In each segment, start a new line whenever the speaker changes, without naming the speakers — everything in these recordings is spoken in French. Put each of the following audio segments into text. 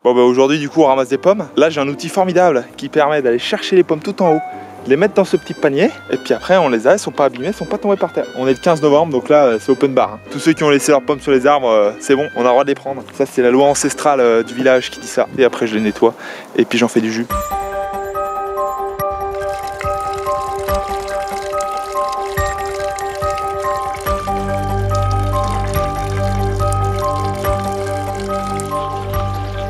Bon bah aujourd'hui du coup on ramasse des pommes. Là j'ai un outil formidable qui permet d'aller chercher les pommes tout en haut, de les mettre dans ce petit panier et puis après on les a, elles sont pas abîmées, elles sont pas tombées par terre. On est le 15 novembre donc là c'est open bar. Tous ceux qui ont laissé leurs pommes sur les arbres, c'est bon, on a le droit de les prendre. Ça c'est la loi ancestrale du village qui dit ça. Et après je les nettoie et puis j'en fais du jus.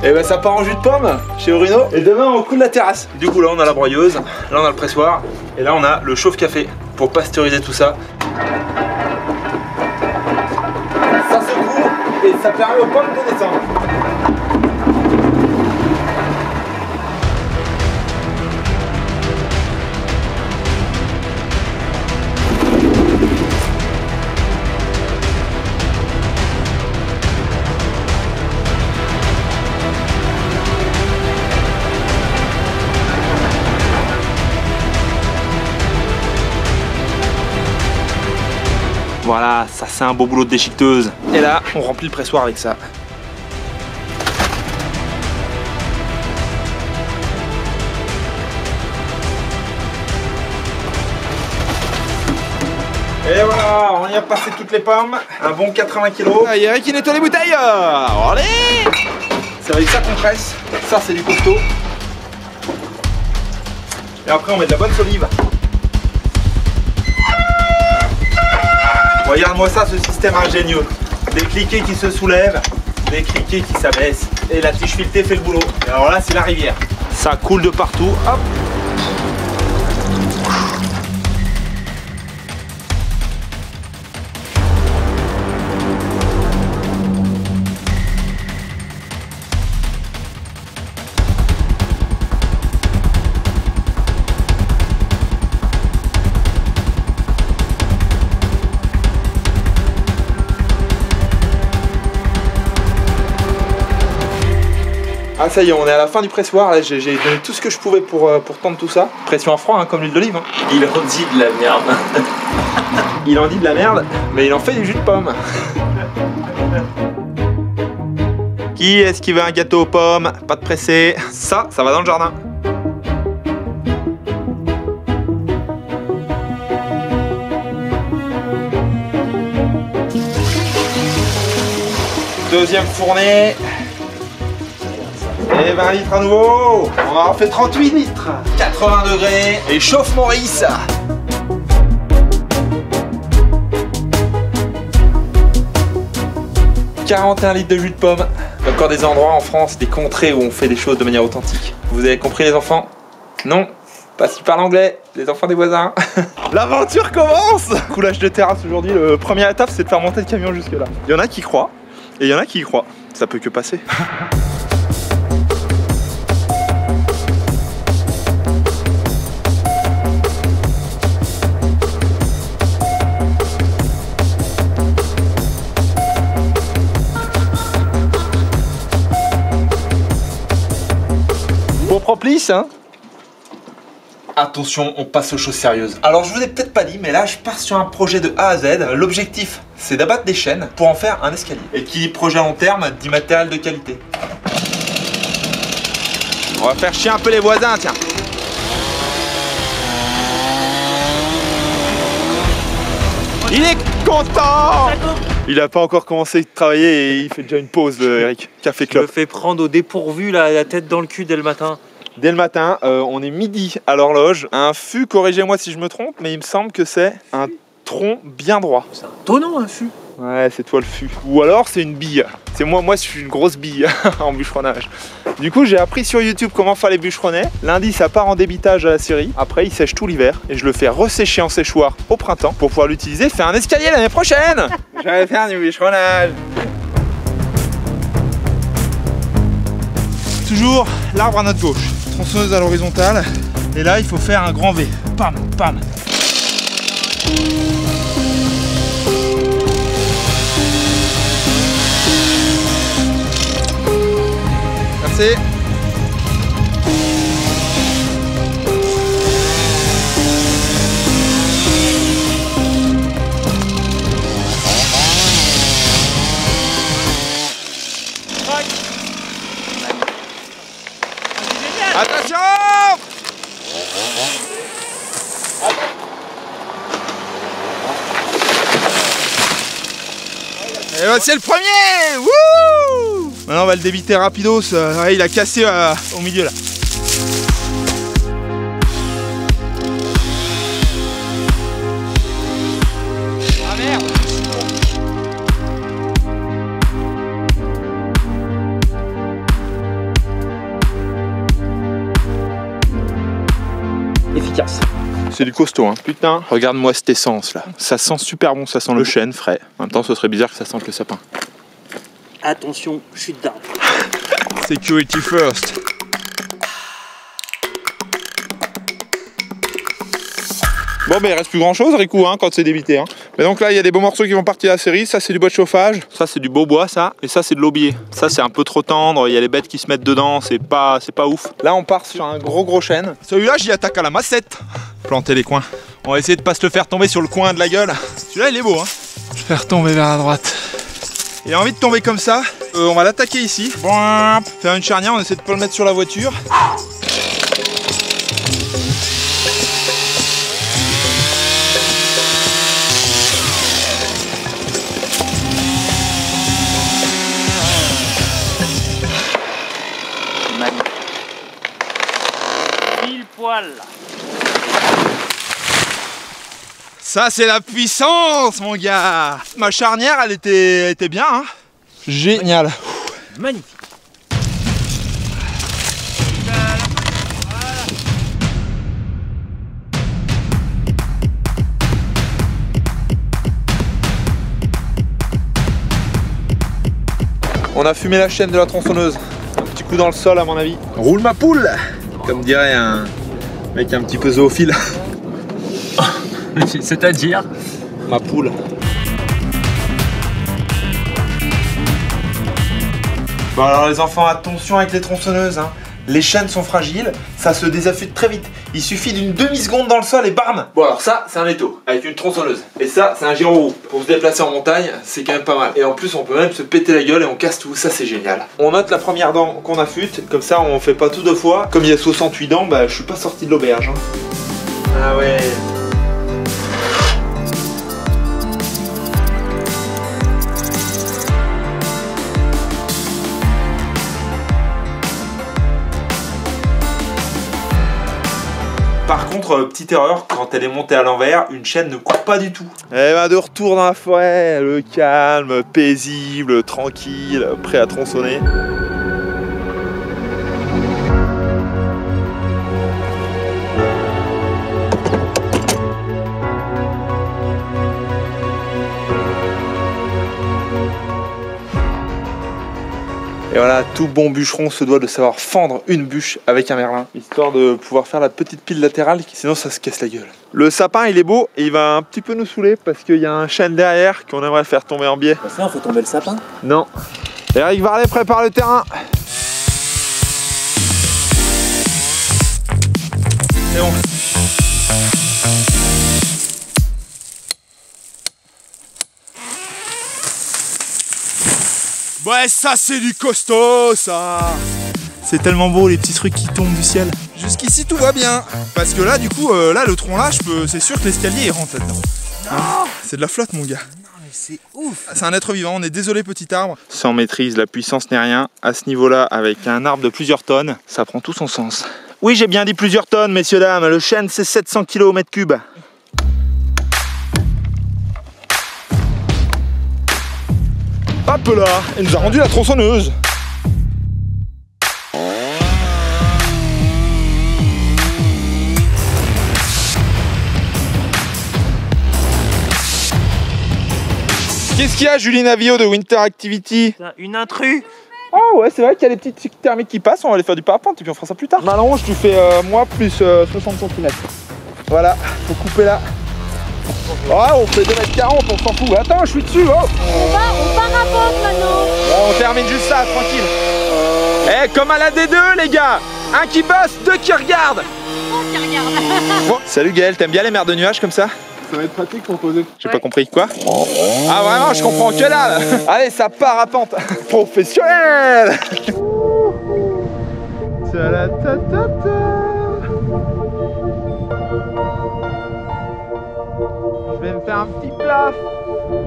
Et ben ça part en jus de pomme chez Bruno. Et demain on coule la terrasse. Du coup là on a la broyeuse, là on a le pressoir et là on a le chauffe-café pour pasteuriser tout ça. Ça secoue et ça permet aux pommes de descendre. Voilà, ça c'est un beau boulot de déchiqueteuse. Et là, on remplit le pressoir avec ça. Et voilà, on y a passé toutes les pommes. Un bon 80 kg. Il y a Eric qui nettoie les bouteilles. Allez! C'est avec ça qu'on presse. Ça c'est du costaud. Et après on met de la bonne solive. Regarde-moi ça, ce système ingénieux. Des cliquets qui se soulèvent, des cliquets qui s'abaissent. Et la tige filetée fait le boulot. Et alors là, c'est la rivière. Ça coule de partout. Hop. Ah ça y est, on est à la fin du pressoir, là j'ai donné tout ce que je pouvais pour tendre tout ça. Pression à froid, hein, comme l'huile d'olive. Hein.
Il en dit de la merde.
Il en dit de la merde, mais il en fait du jus de pomme. Qui est-ce qui veut un gâteau aux pommes? Pas de pressé. Ça va dans le jardin. Deuxième fournée. Et 20 litres à nouveau. On en fait 38 litres. 80 degrés. Et chauffe Maurice. « 41 litres de jus de pomme. Encore des endroits en France, des contrées où on fait des choses de manière authentique. Vous avez compris les enfants? Non? Parce qu'ils parlent anglais, les enfants des voisins. L'aventure commence. Coulage de terrasse aujourd'hui. La première étape, c'est de faire monter le camion jusque là. Il y en a qui croient et il y en a qui y croient. Ça peut que passer. Proplice, hein. Attention, on passe aux choses sérieuses. Alors je vous ai peut-être pas dit, mais là je pars sur un projet de A à Z. L'objectif, c'est d'abattre des chaînes pour en faire un escalier. Et qui dit projet à long terme, dit matériel de qualité. On va faire chier un peu les voisins, tiens. Il est content. Il a pas encore commencé de travailler et il fait déjà une pause, Eric. Café club.
Je me fais prendre au dépourvu, là, la tête dans le cul dès le matin.
Dès le matin, on est midi à l'horloge. Un fût, corrigez-moi si je me trompe, mais il me semble que c'est un tronc bien droit.
C'est un tonneau, un fût.
Ouais, c'est toi le fût. Ou alors c'est une bille. C'est moi je suis une grosse bille en bûcheronnage. Du coup, j'ai appris sur YouTube comment faire les bûcheronnets. Lundi, ça part en débitage à la scierie. Après, il sèche tout l'hiver et je le fais ressécher en séchoir au printemps pour pouvoir l'utiliser, faire un escalier l'année prochaine. J'allais faire du bûcheronnage. Toujours l'arbre à notre gauche. Tronçonneuse à l'horizontale. Et là, il faut faire un grand V. Pam, pam. Merci. Attention! Et voici le premier! Wouh! Maintenant on va le débiter rapidos. Ouais, il a cassé au milieu là. Ah merde!
Efficace.
C'est du costaud, hein. Putain, regarde-moi cette essence là. Ça sent super bon, ça sent le chêne frais. En même temps, ce serait bizarre que ça sente le sapin.
Attention, chute d'arbre.
Security first. Bon, mais il reste plus grand chose, Rico, hein, quand c'est débité. Hein. Mais donc là, il y a des beaux morceaux qui vont partir à la série. Ça, c'est du bois de chauffage. Ça, c'est du beau bois, ça. Et ça, c'est de l'aubier. Ça, c'est un peu trop tendre. Il y a les bêtes qui se mettent dedans. C'est pas ouf. Là, on part sur un gros chêne. Celui-là, j'y attaque à la massette. Planter les coins. On va essayer de pas se le faire tomber sur le coin de la gueule. Celui-là, il est beau, hein. Je vais retomber vers la droite. Il a envie de tomber comme ça. On va l'attaquer ici. Faire une charnière. On essaie de pas le mettre sur la voiture.
Pile poil.
Ça, c'est la puissance, mon gars. Ma charnière, elle était bien, hein. Génial.
Magnifique.
On a fumé la chaîne de la tronçonneuse. Un petit coup dans le sol, à mon avis. Roule ma poule, comme dirait un mec un petit peu zoophile.
C'est-à-dire
Ma poule. Bon alors les enfants, attention avec les tronçonneuses, hein. Les chaînes sont fragiles, ça se désaffûte très vite. Il suffit d'une demi-seconde dans le sol et bam. Bon alors ça, c'est un étau avec une tronçonneuse. Et ça, c'est un gyro. Pour se déplacer en montagne, c'est quand même pas mal. Et en plus, on peut même se péter la gueule et on casse tout. Ça, c'est génial. On note la première dent qu'on affûte, comme ça, on fait pas tout deux fois. Comme il y a 68 dents, bah je suis pas sorti de l'auberge. Hein. Ah ouais. Par contre, petite erreur, quand elle est montée à l'envers, une chaîne ne coupe pas du tout. Et ben de retour dans la forêt, le calme, paisible, tranquille, prêt à tronçonner. Et voilà, tout bon bûcheron se doit de savoir fendre une bûche avec un merlin, histoire de pouvoir faire la petite pile latérale, sinon ça se casse la gueule. Le sapin, il est beau et il va un petit peu nous saouler parce qu'il y a un chêne derrière qu'on aimerait faire tomber en biais.
Bah ça, on fait tomber le sapin.
Non. Eric Varlet prépare le terrain. C'est bon. Ouais, ça c'est du costaud, ça. C'est tellement beau les petits trucs qui tombent du ciel. Jusqu'ici tout va bien. Parce que là, du coup, là le tronc là, c'est sûr que l'escalier il rentre là-dedans. Hein, c'est de la flotte, mon gars.
Non mais c'est ouf.
C'est un être vivant, on est désolé petit arbre. Sans maîtrise, la puissance n'est rien. À ce niveau-là, avec un arbre de plusieurs tonnes, ça prend tout son sens. Oui, j'ai bien dit plusieurs tonnes, messieurs, dames. Le chêne, c'est 700 kg au mètre cube. Hop là, elle nous a rendu la tronçonneuse. Qu'est-ce qu'il y a, Julie Navio de Winter Activity?
Une intrus.
Ah ouais, c'est vrai qu'il y a des petites cycles thermiques qui passent, on va aller faire du parapente et puis on fera ça plus tard. M'allonge, tu fais moi plus 60 cm. Voilà, faut couper là. Oh, on fait 2,40 m, on s'en fout. Attends, je suis dessus. Oh.
On parapente maintenant.
Bon, on termine juste ça, tranquille. Eh, comme à la D2, les gars. Un qui bosse, deux qui regardent.
On qui regarde.
Bon. Salut Gaël, t'aimes bien les mers de nuages comme ça?
Ça va être pratique pour poser.
J'ai pas compris quoi. Ah vraiment, je comprends que dalle. Allez, ça part à pente. Professionnel. Ta-la-ta-ta-ta. Je vais me faire un petit plaf.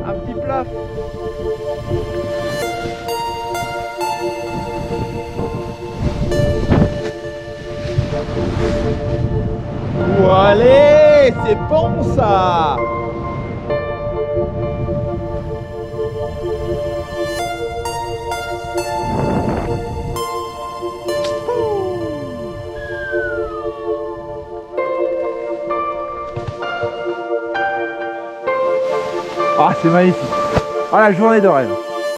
Un petit plaf. Oh, allez, c'est bon ça. Ah, c'est magnifique. Ah, la journée de rêve.